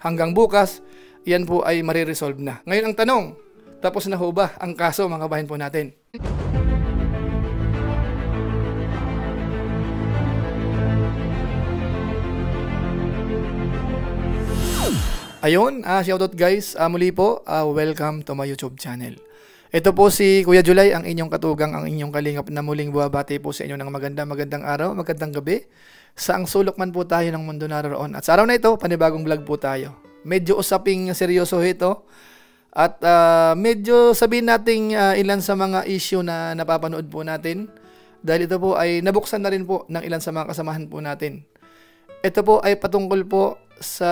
Hanggang bukas, yan po ay mariresolve na. Ngayon ang tanong, tapos na ho ba ang kaso mga kabayan po natin? Ayun, shoutout guys, muli po, welcome to my YouTube channel. Ito po si Kuya Julay, ang inyong katugang, ang inyong kalingap na muling buwabati po sa inyo ng magandang araw, magandang gabi. Saang sulok man po tayo ng mundo naroon. At sa araw na ito, panibagong vlog po tayo. Medyo usaping seryoso ito. At medyo sabihin natin ilan sa mga issue na napapanood po natin. Dahil ito po ay nabuksan na rin po ng ilan sa mga kasamahan po natin. Ito po ay patungkol po sa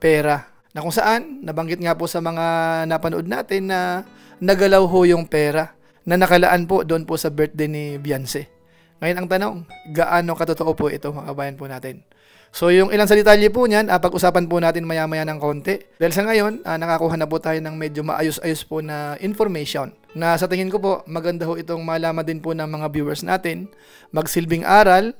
pera. Na kung saan, nabanggit nga po sa mga napanood natin na nagalaw ho yung pera na nakalaan po doon po sa birthday ni Beyonce. Ngayon ang tanong, gaano katotoo po ito mga kabayan po natin? So yung ilang sa detalye po niyan, pag-usapan po natin maya-maya ng konti. Dahil sa ngayon, nakakuha na po tayo ng medyo maayos-ayos po na information. Na sa tingin ko po, maganda ho itong malaman din po ng mga viewers natin, magsilbing aral,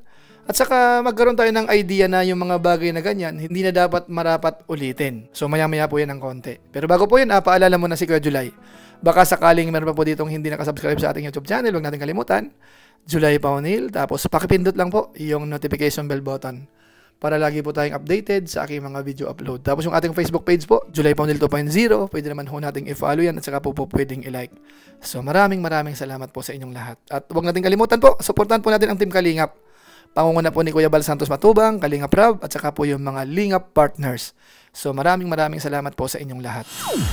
at saka magkaroon tayo ng idea na yung mga bagay na ganyan, hindi na dapat marapat ulitin. So maya-maya po yan ng konti. Pero bago po yun, paalala mo na si Kuya Julay. Baka sakaling meron pa po ditong hindi nakasubscribe sa ating YouTube channel, huwag natin kalimutan. Julay Paunil. Tapos pakipindot lang po yung notification bell button para lagi po tayong updated sa aking mga video upload. Tapos yung ating Facebook page po, Julay Paunil 2.0. Pwede naman ho nating i-follow yan at saka po pwedeng i-like. So maraming salamat po sa inyong lahat. At huwag natin kalimutan po, supportan po natin ang Team Kalingap. Pangunguna po ni Kuya Bal Santos Matubang, Kalingap Rab, at saka po yung mga Lingap partners. So maraming salamat po sa inyong lahat.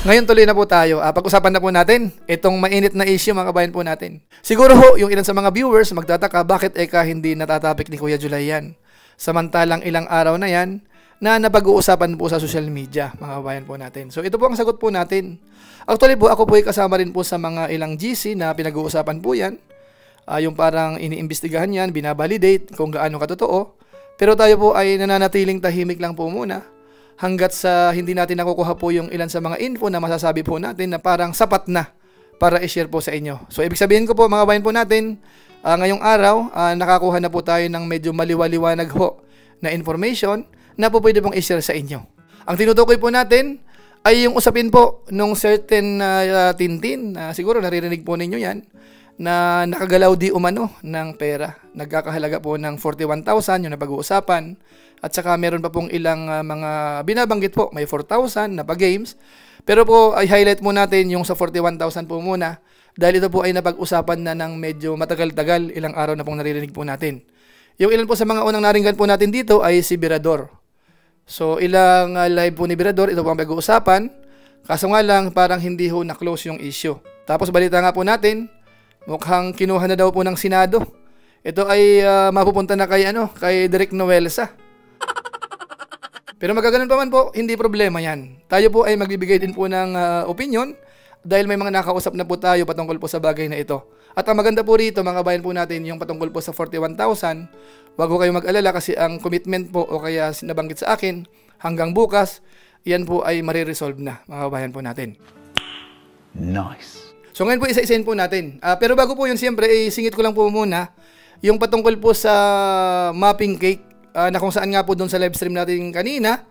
Ngayon tuloy na po tayo. Pag-usapan na po natin itong mainit na issue mga kabayan po natin. Siguro ho, yung ilan sa mga viewers magtataka bakit hindi natatapik ni Kuya Julay yan. Samantalang ilang araw na yan na napag-uusapan po sa social media mga kabayan po natin. So ito po ang sagot po natin. Actually po ako po ay kasama rin po sa mga ilang GC na pinag-uusapan po yan. Yung parang iniimbestigahan yan, binabalidate kung gaano katotoo. Pero tayo po ay nananatiling tahimik lang po muna hanggat sa hindi natin nakukuha po yung ilan sa mga info na masasabi po natin na parang sapat na para i-share po sa inyo. So ibig sabihin ko po mga kabayan po natin, ngayong araw nakakuha na po tayo ng medyo maliwaliwanag ho na information na po pwede pong i-share sa inyo. Ang tinutukoy po natin ay yung usapin po nung certain Tintin, siguro naririnig po ninyo yan, na nakagalaw di umano ng pera. Nagkakahalaga po ng 41,000 yung napag-uusapan. At saka meron pa pong ilang mga binabanggit po. May 4,000 na pa-games. Pero po ay highlight mo natin yung sa 41,000 po muna. Dahil ito po ay napag-usapan na ng medyo matagal-tagal. Ilang araw na pong naririnig po natin. Yung ilan po sa mga unang naringgan po natin dito ay si Birador. So ilang live po ni Birador, ito po ang pag-uusapan. Kaso nga lang parang hindi ho na-close yung issue. Tapos balita nga po natin, mukhang kinuha na daw po ng Senado. Ito ay mapupunta na kay Direk Noelsa. Pero magaganon pa man po, hindi problema yan. Tayo po ay magbibigay din po ng opinion dahil may mga nakausap na po tayo patungkol po sa bagay na ito. At ang maganda po rito, mga kabayan po natin, yung patungkol po sa 41,000, wag po kayong mag-alala kasi ang commitment po o kaya nabanggit sa akin, hanggang bukas, yan po ay mariresolve na, mga kabayan po natin. Nice. So ngayon po isa-isahin po natin. Pero bago po yun, siyempre, singit ko lang po muna yung patungkol po sa mapping cake na kung saan nga po doon sa live stream natin kanina,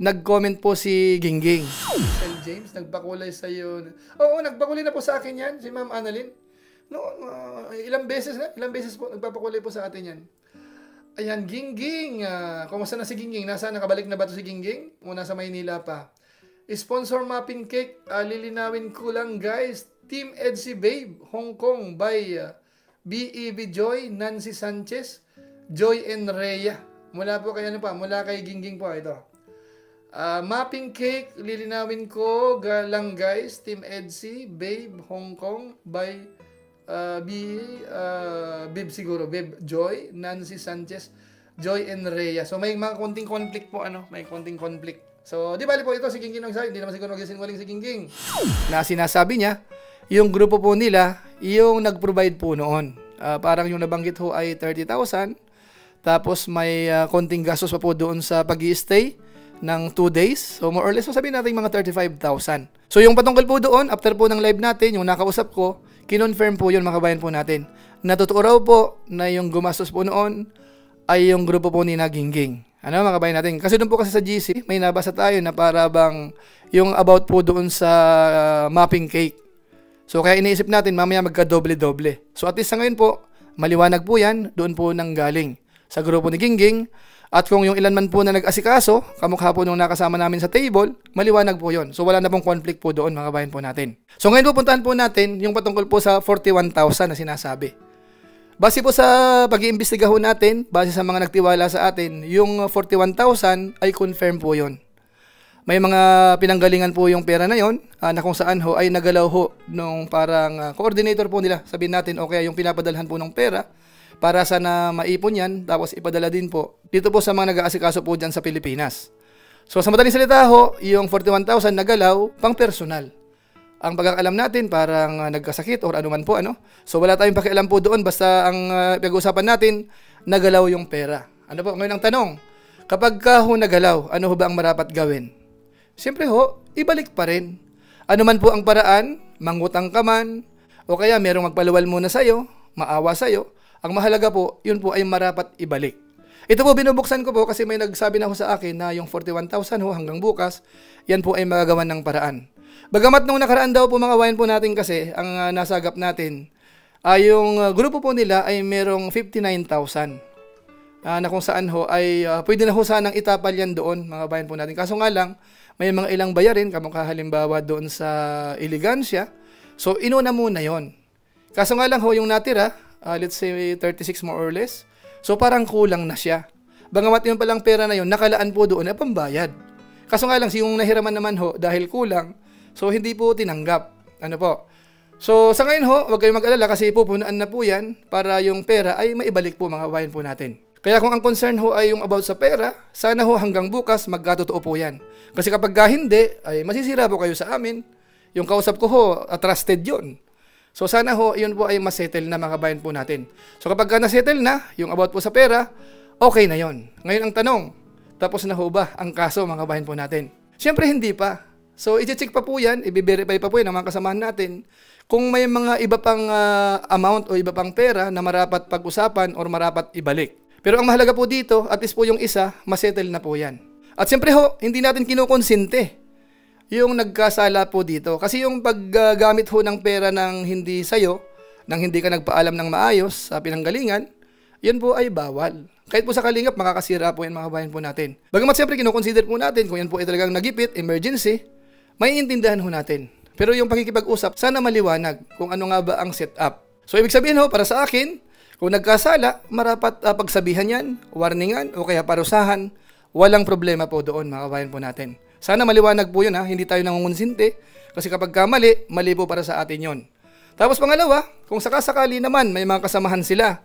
nag-comment po si Gingging. Sir James, nagpakulay sa'yo. Oo, nagpakulay na po sa akin yan, si Ma'am Annalyn. No, ilang beses po, nagpapakulay po sa atin yan. Ayan, Gingging. Kumusta na si Gingging? Nakabalik na ba ito si Gingging? Muna sa Maynila pa. Sponsor mapping cake, lilinawin ko lang guys. Team Edsy Babe, Hong Kong by B.E.B. Joy, Nancy Sanchez, Joy and Rhea. Mula po kay mula kay Gingging po ito. Mapping cake, lilinawin ko lang guys. Team Edsy Babe, Hong Kong by Babe siguro, Babe Joy, Nancy Sanchez, Joy and Rhea. So may mga konting conflict po may konting conflict. So di bali po ito si Gingging nagsabi, hindi naman siguro magsisinungaling si Gingging. Na sinasabi niya yung grupo po nila, yung nag-provide po noon. Parang yung nabanggit ho ay 30,000. Tapos may konting gastos pa po doon sa pag-i-stay ng 2 days. So more or less, sabihin natin mga 35,000. So yung patungkol po doon, after po ng live natin, yung nakausap ko, kinonfirm po yun mga kabayan po natin. Natotoo raw po na yung gumastos po noon ay yung grupo po ni Gingging. Ano mga kabayan natin? Kasi doon po kasi sa GC, may nabasa tayo na para bang yung about po doon sa mapping cake. So kaya iniisip natin mamaya magka-doble-doble. So at least sa ngayon po, maliwanag po yan, doon po nang galing sa grupo ni Gingging. At kung yung ilan man po na nag-asikaso, kamukha po nung nakasama namin sa table, maliwanag po yon. So wala na pong conflict po doon mga kabayan po natin. So ngayon pupuntahan po natin yung patungkol po sa 41,000 na sinasabi. Base po sa pag-iimbestiga ho natin, base sa mga nagtiwala sa atin, yung 41,000 ay confirm po yon. May mga pinanggalingan po yung pera na yon, na kung saan ho ay nagalaw ho nung parang coordinator po nila. Sabihin natin, okay, yung pinapadalhan po ng pera para sana maipon yan, tapos ipadala din po dito po sa mga nag-aasikaso po dyan sa Pilipinas. So sa madaling salita ho, yung 41,000 nagalaw pang personal. Ang pagkakalam natin parang nagkasakit or anuman po ano. So wala tayong pakialam po doon, basta ang pag-uusapan natin, nagalaw yung pera. Ano po, ngayon ang tanong, kapag ka ho nagalaw, ano ho ba ang marapat gawin? Siyempre ho, ibalik pa rin. Ano man po ang paraan, mangutang ka man, o kaya merong magpaluwal muna sa'yo, maawa sa'yo, ang mahalaga po, yun po ay marapat ibalik. Ito po binubuksan ko po kasi may nagsabi na ho sa akin na yung 41,000 ho hanggang bukas, yan po ay magagawan ng paraan. Bagamat nung nakaraan daw po mga kabayan po natin kasi, ang nasagap natin, yung grupo po nila ay merong 59,000. Na kung saan ho ay pwede na ho sanang itapal yan doon mga kabayan po natin. Kaso nga lang, may mga ilang bayarin, kamukha halimbawa doon sa Elegancia. So inuna muna yon. Kaso nga lang ho yung natira, let's say 36 more or less. So parang kulang na siya. Bagamat yung palang pera na yon, nakalaan po doon na pambayad. Kaso nga lang, yung nahiraman naman ho dahil kulang, so, hindi po tinanggap. Ano po? So, sa ngayon ho, huwag kayong mag-alala kasi pupunaan na po yan para yung pera ay maibalik po mga kabayan po natin. Kaya kung ang concern ho ay yung about sa pera, sana ho hanggang bukas magkatotoo po yan. Kasi kapag hindi, ay masisira po kayo sa amin. Yung kausap ko ho, trusted yon. So, sana ho, yun po ay masettle na mga kabayan po natin. So, kapag nasettle na, yung about po sa pera, okay na yon. Ngayon ang tanong, tapos na ho ba ang kaso mga kabayan po natin? Siyempre hindi pa. So, i-check pa po yan, i-verify pa po yan ng mga kasamahan natin kung may mga iba pang amount o iba pang pera na marapat pag-usapan or marapat ibalik. Pero ang mahalaga po dito, at least po yung isa, masettle na po yan. At siyempre ho, hindi natin kinukonsinte yung nagkasala po dito. Kasi yung paggamit ho ng pera ng hindi sayo, nang hindi ka nagpaalam ng maayos sa pinanggalingan, yan po ay bawal. Kahit po sa kalingap, makakasira po yan mga kabayan po natin. Bagamat siyempre kinoconsider po natin kung yan po ay talagang nagipit, emergency, may intindihan ho natin. Pero yung pakikipag-usap, sana maliwanag kung ano nga ba ang setup. So, ibig sabihin ho, para sa akin, kung nagkasala, marapat pagsabihan yan, warningan, o kaya parusahan, walang problema po doon, mga kabayan po natin. Sana maliwanag po yun ha, hindi tayo nangungunsinte, kasi kapag kamali, mali po para sa atin yon. Tapos pangalawa, kung sakasakali naman may mga kasamahan sila,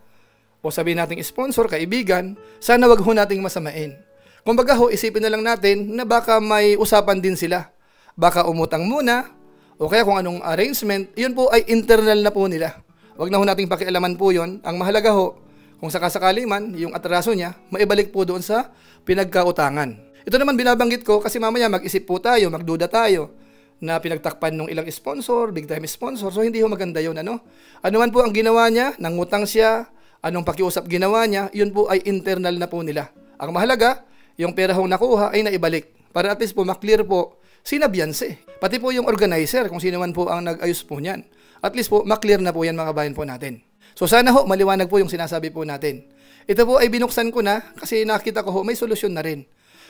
o sabihin nating sponsor, kaibigan, sana wag ho nating masamain. Kumbaga ho, isipin na lang natin na baka may usapan din sila. Baka umutang muna, o kaya kung anong arrangement, yun po ay internal na po nila. Wag na ho nating pakialaman po yun. Ang mahalaga ho, kung sakasakali man, yung atraso niya, maibalik po doon sa pinagkautangan. Ito naman binabanggit ko kasi mamaya mag-isip po tayo, magduda tayo, na pinagtakpan ng ilang sponsor, big time sponsor. So hindi ho maganda yun, ano? Ano man po ang ginawa niya, nangutang siya, anong pakiusap ginawa niya, yun po ay internal na po nila. Ang mahalaga, yung pera hong nakuha ay naibalik. Para at least po maklear po sinabiyanse. Pati po yung organizer, kung sino man po ang nag-ayos po niyan. At least po, maklear na po yan mga kabayan po natin. So sana ho, maliwanag po yung sinasabi po natin. Ito po ay binuksan ko na kasi nakita ko ho, may solusyon na rin.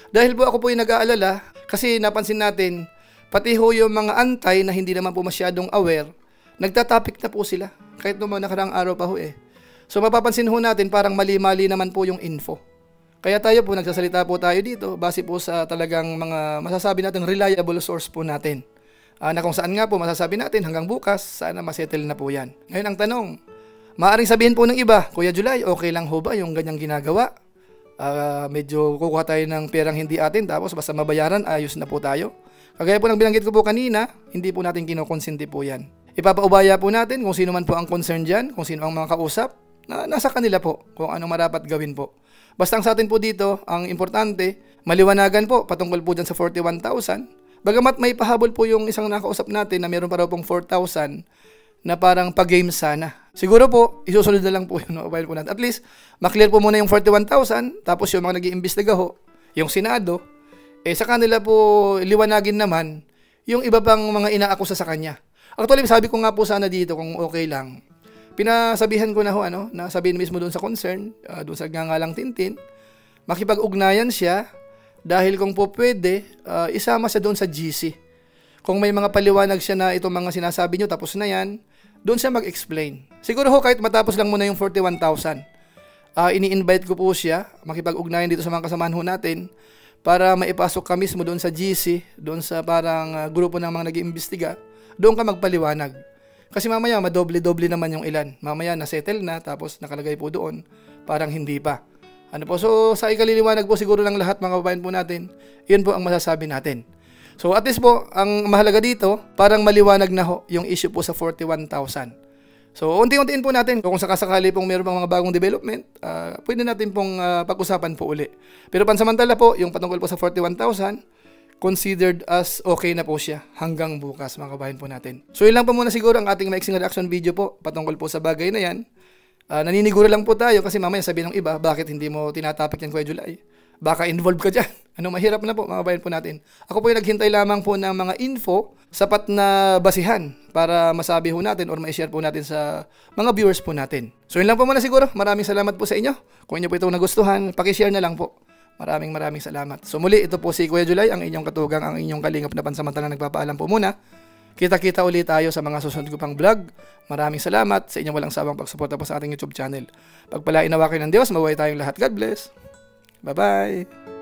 Dahil po ako po yung nag-aalala kasi napansin natin, pati ho yung mga antay na hindi naman po masyadong aware, nagtatapik na po sila. Kahit naman nakaraang araw pa ho eh. So mapapansin ho natin parang mali-mali naman po yung info. Kaya tayo po, nagsasalita po tayo dito base po sa talagang mga masasabi natin reliable source po natin. Na kung saan nga po masasabi natin hanggang bukas, sana masettle na po yan. Ngayon ang tanong, maaaring sabihin po ng iba, Kuya July, okay lang ho ba yung ganyang ginagawa? Medyo kukuha tayo ng perang hindi atin tapos basta mabayaran, ayos na po tayo. Kagaya po ng binanggit ko po kanina, hindi po natin kinokonsente po yan. Ipapaubaya po natin kung sino man po ang concern dyan, kung sino ang mga kausap, na nasa kanila po kung anong marapat gawin po. Basta ang sa atin po dito, ang importante, maliwanagan po patungkol po dyan sa 41,000. Bagamat may pahabol po yung isang nakausap natin na meron pa raw pong 4,000 na parang pag-game sana. Siguro po, isusunod na lang po yung mobile po natin. At least, maklear po muna yung 41,000, tapos yung mga nag-iimbestiga ho, yung Senado, sa kanila po liwanagin naman yung iba pang mga inaakusa sa kanya. Actually, sabi ko nga po sana dito kung okay lang. Pinasabihan ko na ho, na sabihin mismo doon sa concern, doon sa Ngangalang Tintin, makipag-ugnayan siya dahil kung po pwede, isama siya doon sa GC. Kung may mga paliwanag siya na itong mga sinasabi nyo, tapos na yan, doon siya mag-explain. Siguro ho, kahit matapos lang muna yung 41,000, ini-invite ko po siya, makipag-ugnayan dito sa mga kasamahan ho natin, para maipasok ka mismo doon sa GC, doon sa parang grupo ng mga nag-iimbestiga, doon ka magpaliwanag. Kasi mamaya, madoble-doble naman yung ilan. Mamaya, nasettle na, tapos nakalagay po doon, parang hindi pa. So sa ikaliliwanag po siguro ng lahat mga kababayan po natin, yun po ang masasabi natin. So at least po, ang mahalaga dito, parang maliwanag na ho yung issue po sa 41,000. So unti-untiin po natin, kung sakasakali pong mayroon pang mga bagong development, pwede natin pong pag-usapan po uli. Pero pansamantala po, yung patungkol po sa 41,000, considered as okay na po siya hanggang bukas mga kababayan po natin. So yun lang po muna siguro ang ating maiksing reaction video po patungkol po sa bagay na yan. Naniniguro lang po tayo kasi mamaya sabihin ng iba, bakit hindi mo tinatapik yan Kuya July? Baka involved ka dyan. Mahirap na po mga kabayan po natin. Ako po yung naghintay lamang po ng mga info, sapat na basihan para masabi ho natin or ma-share po natin sa mga viewers po natin. So yun lang po muna siguro. Maraming salamat po sa inyo. Kung inyo po itong nagustuhan, pakishare na lang po. Maraming salamat. So muli, ito po si Kuya July, ang inyong katugang, ang inyong kalingap na pansamantalang nagpapaalam po muna. Kita-kita ulit tayo sa mga susunod ko pang vlog. Maraming salamat sa inyong walang sawang pagsuporta po sa ating YouTube channel. Pagpalain nawa kayo ng Diyos, mabuhay tayong lahat. God bless. Bye-bye.